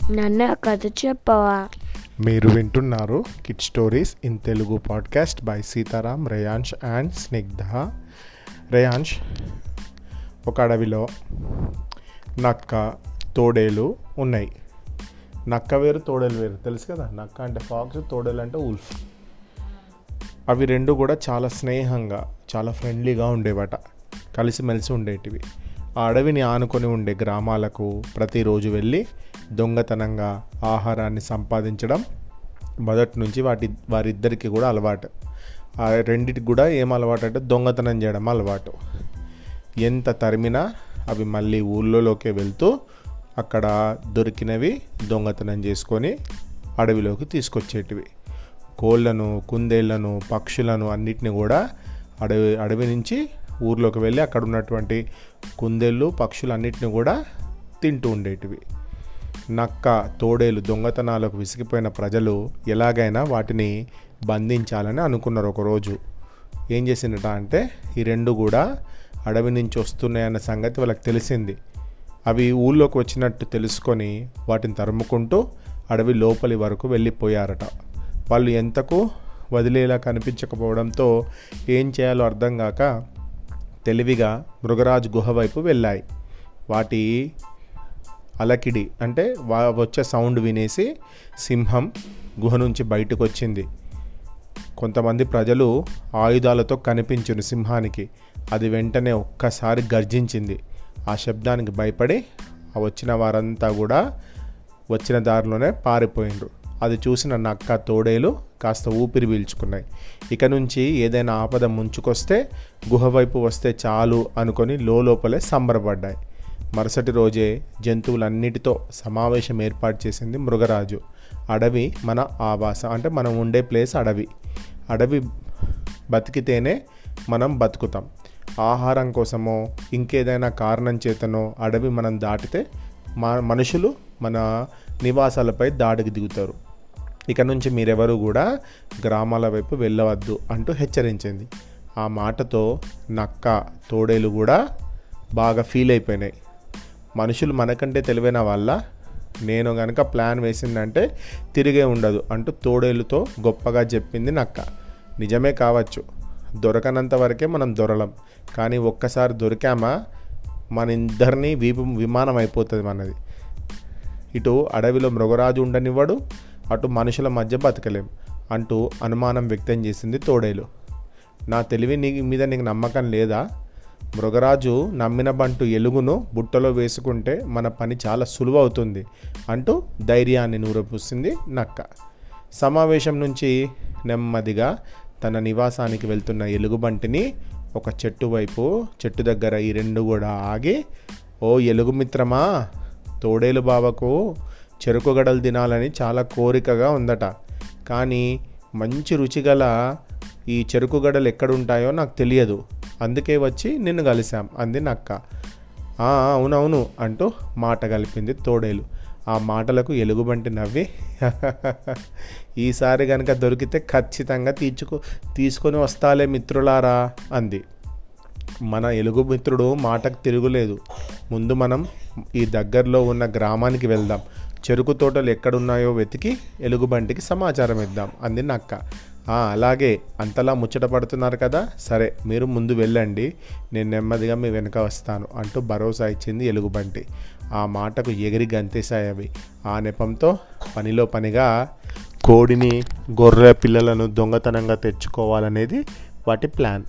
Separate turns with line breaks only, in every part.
నన్న కథ చెప్పవా?
మీరు వింటున్నారు kid stories in Telugu podcast by Sitaram, Reyansh and Snigdha. Reyansh, ఒక అడవిలో నక్క, తోడేలు ఉన్నాయి. నక్క వేరు, తోడేలు వేరు, తెలుసు కదా. నక్క అంటే ఫాక్స్, తోడేలు అంటే ఉల్ఫ్. అవి రెండు కూడా చాలా స్నేహంగా, చాలా ఫ్రెండ్లీగా ఉండేవట, కలిసిమెలిసి ఉండేటివి. ఆ అడవిని ఆనుకొని ఉండే గ్రామాలకు ప్రతిరోజు వెళ్ళి దొంగతనంగా ఆహారాన్ని సంపాదించడం మొదటి నుంచి వారిద్దరికి కూడా అలవాటు. ఆ రెండిటికి కూడా ఏం అలవాటు అంటే దొంగతనం చేయడం అలవాటు. ఎంత తరిమినా అవి మళ్ళీ ఊళ్ళోకే వెళ్తూ అక్కడ దొరికినవి దొంగతనం చేసుకొని అడవిలోకి తీసుకొచ్చేటివి. కోళ్ళను, కుందేళ్లను, పక్షులను అన్నిటిని కూడా అడవి నుంచి ఊర్లోకి వెళ్ళి అక్కడ ఉన్నటువంటి కుందేళ్ళు, పక్షులు అన్నిటిని కూడా తింటూ ఉండేటివి. నక్క, తోడేలు దొంగతనాలకు విసిగిపోయిన ప్రజలు ఎలాగైనా వాటిని బంధించాలని అనుకున్నారు. ఒకరోజు ఏం చేసిందట అంటే, ఈ రెండు కూడా అడవి నుంచి వస్తున్నాయన్న సంగతి వాళ్ళకి తెలిసింది. అవి ఊళ్ళోకి వచ్చినట్టు తెలుసుకొని వాటిని తరుముకుంటూ అడవి లోపలి వరకు వెళ్ళిపోయారట. వాళ్ళు ఎంతకు వదిలేలా కనిపించకపోవడంతో ఏం చేయాలో అర్థం కాక తెలివిగా మృగరాజు గుహ వైపు వెళ్ళాయి. వాటి అలకిడి అంటే వచ్చే సౌండ్ వినేసి సింహం గుహ నుంచి బయటకు వచ్చింది. కొంతమంది ప్రజలు ఆయుధాలతో కనిపించింది సింహానికి. అది వెంటనే ఒక్కసారి గర్జించింది. ఆ శబ్దానికి భయపడి వచ్చిన వారంతా కూడా వచ్చిన దారిలోనే పారిపోయిండ్రు. అది చూసిన నక్క, తోడేలు కాస్త ఊపిరి పీల్చుకున్నాయి. ఇక నుంచి ఏదైనా ఆపద ముంచుకొస్తే గుహ వైపు వస్తే చాలు అనుకొని లోపలే సంబరపడ్డాయి. మరుసటి రోజే జంతువులన్నిటితో సమావేశం ఏర్పాటు చేసింది మృగరాజు. అడవి మన ఆవాసం, అంటే మనం ఉండే ప్లేస్ అడవి. అడవి బతికితేనే మనం బతుకుతాం. ఆహారం కోసమో ఇంకేదైనా కారణం చేతనో అడవి మనం దాటితే మనుషులు మన నివాసాలపై దాడికి దిగుతారు. ఇక నుంచి మీరెవరూ కూడా గ్రామాల వైపు వెళ్ళవద్దు అంటూ హెచ్చరించింది. ఆ మాటతో నక్క, తోడేలు కూడా బాగా ఫీల్ అయిపోయినాయి. మనుషులు మనకంటే తెలివైన వాళ్ళ, నేను కనుక ప్లాన్ వేసిందంటే తిరిగే ఉండదు అంటూ తోడేలుతో గొప్పగా చెప్పింది నక్క. నిజమే కావచ్చు, దొరకనంత వరకే మనం దొరలం, కానీ ఒక్కసారి దొరికామా మన ఇద్దరినీ విమానం అయిపోతుంది మనది. ఇటు అడవిలో మృగరాజు ఉండనివ్వడు, అటు మనుషుల మధ్య బతకలేం అంటూ అనుమానం వ్యక్తం చేసింది తోడేలు. నా తెలివి మీద నీకు నమ్మకం లేదా? మృగరాజు నమ్మిన బంటు ఎలుగును బుట్టలో వేసుకుంటే మన పని చాలా సులువవుతుంది అంటూ ధైర్యాన్ని నూరపూసింది నక్క. సమావేశం నుంచి నెమ్మదిగా తన నివాసానికి వెళ్తున్న ఎలుగుబంటిని ఒక చెట్టు దగ్గర ఈ రెండు కూడా ఆగి, ఓ ఎలుగు మిత్రమా, తోడేలు బావకు చెరుకు గడలు తినాలని చాలా కోరికగా ఉందట, కానీ మంచి రుచిగల ఈ చెరుకు గడలు ఎక్కడుంటాయో నాకు తెలియదు, అందుకే వచ్చి నిన్ను కలిశాం అంది నక్క. అవునవును అంటూ మాట కలిపింది తోడేలు. ఆ మాటలకు ఎలుగుబంటి నవ్వి, ఈసారి కనుక దొరికితే ఖచ్చితంగా తీసుకొని వస్తాలే మిత్రులారా అంది. మన ఎలుగు మిత్రుడు మాటకు తిరుగులేదు. ముందు మనం ఈ దగ్గరలో ఉన్న గ్రామానికి వెళ్దాం, చెరుకు తోటలు ఎక్కడున్నాయో వెతికి ఎలుగుబంటికి సమాచారం ఇద్దాం అంది నక్క. అలాగే, అంతలా ముచ్చట పడుతున్నారు కదా, సరే మీరు ముందు వెళ్ళండి, నేను నెమ్మదిగా మీ వెనుక వస్తాను అంటూ భరోసా ఇచ్చింది ఎలుగుబంటి. ఆ మాటకు ఎగిరి గంతేశాయి అవి. ఆ నెపంతో పనిలో పనిగా కోడిని, గొర్రె పిల్లలను దొంగతనంగా తెచ్చుకోవాలనేది వాటి ప్లాన్.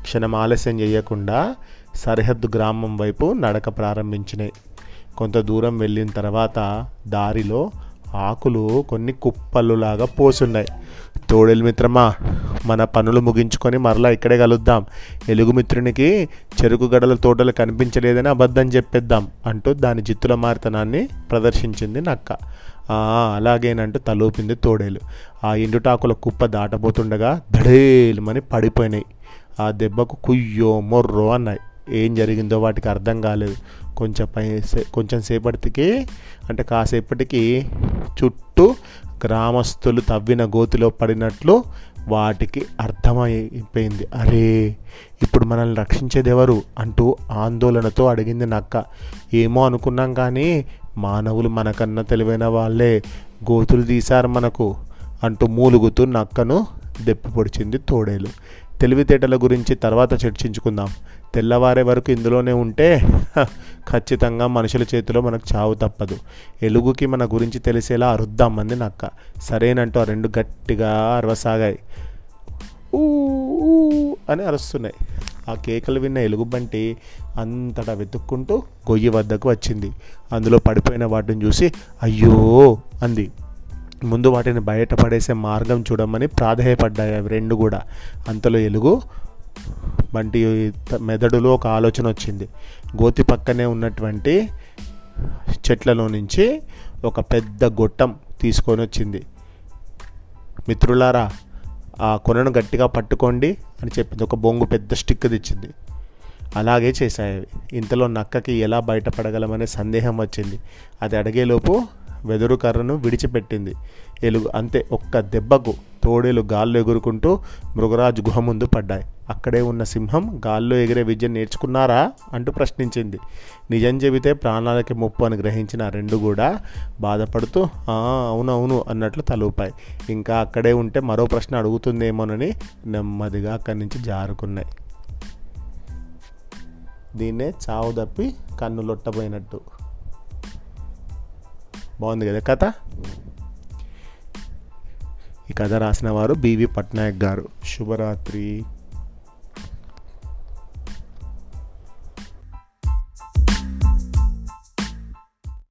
క్షణం ఆలస్యం చేయకుండా సరిహద్దు గ్రామం వైపు నడక ప్రారంభించినాయి. కొంత దూరం వెళ్ళిన తర్వాత దారిలో ఆకులు కొన్ని కుప్పలులాగా పోసున్నాయి. తోడేలు మిత్రమా, మన పనులు ముగించుకొని మరలా ఇక్కడే కలుద్దాం, ఎలుగుమిత్రునికి చెరుకు గడల తోటలు కనిపించలేదని అబద్ధం చెప్పేద్దాం అంటూ దాని జిత్తుల మారితనాన్ని ప్రదర్శించింది నక్క. అలాగేనంటూ తలూపింది తోడేలు. ఆ ఎండుటాకుల కుప్ప దాటబోతుండగా ధడేలుమని పడిపోయినాయి. ఆ దెబ్బకు కుయ్యో మొర్రో అన్నాయి. ఏం జరిగిందో వాటికి అర్థం కాలేదు. కొంచెం సేపటికి, అంటే కాసేపటికి చుట్టూ గ్రామస్తులు తవ్విన గోతిలో పడినట్లు వాటికి అర్థమైపోయింది. అరే, ఇప్పుడు మనల్ని రక్షించేదెవరు అంటూ ఆందోళనతో అడిగింది నక్క. ఏమో అనుకున్నాం కానీ మానవులు మనకన్నా తెలివైన వాళ్ళే గోతులు తీశారు మనకు అంటూ మూలుగుతూ నక్కను దెప్పి పొడిచింది తోడేలు. తెలివితేటల గురించి తర్వాత చర్చించుకుందాం. తెల్లవారే వరకు ఇందులోనే ఉంటే ఖచ్చితంగా మనుషుల చేతిలో మనకు చావు తప్పదు. ఎలుగుకి మన గురించి తెలిసేలా అరుద్దామంది నక్క. సరేనంటూ ఆ రెండు గట్టిగా అరవసాగాయి. ఊ అని అరుస్తున్నాయి. ఆ కేకలు విన్న ఎలుగుబంటి అంతటా వెతుక్కుంటూ గొయ్యి వద్దకు వచ్చింది. అందులో పడిపోయిన వాటిని చూసి అయ్యో అంది. ముందు వాటిని బయటపడేసే మార్గం చూడమని ప్రాధేయపడ్డాయి అవి రెండు కూడా. అంతలో ఎలుగు బంటి మెదడులో ఒక ఆలోచన వచ్చింది. గోతి పక్కనే ఉన్నటువంటి చెట్లలో నుంచి ఒక పెద్ద గొట్టం తీసుకొని వచ్చింది. మిత్రులారా, ఆ కొనను గట్టిగా పట్టుకోండి అని చెప్పింది. ఒక బొంగు పెద్ద స్టిక్ తెచ్చింది. అలాగే చేశాయి. ఇంతలో నక్కకి ఎలా బయటపడగలమనే సందేహం వచ్చింది. అది అడిగేలోపు వెదురు కర్రను విడిచిపెట్టింది ఎలుగు. అంతే, ఒక్క దెబ్బకు తోడేలు గాల్లో ఎగురుకుంటూ మృగరాజు గుహ ముందు పడ్డాయి. అక్కడే ఉన్న సింహం గాల్లో ఎగిరే విద్య నేర్చుకున్నారా అంటూ ప్రశ్నించింది. నిజం చెబితే ప్రాణాలకి ముప్పు అని గ్రహించిన రెండు కూడా బాధపడుతూ అవునవును అన్నట్లు తలూపాయి. ఇంకా అక్కడే ఉంటే మరో ప్రశ్న అడుగుతుందేమోనని నెమ్మదిగా అక్కడి నుంచి జారుకున్నాయి. దీన్నే చావు తప్పి కన్నులొట్టబోయినట్టు. బాగుంది కదా కథ. ఈ కథ రాసిన వారు బివి పట్నాయక్ గారు. శుభరాత్రి.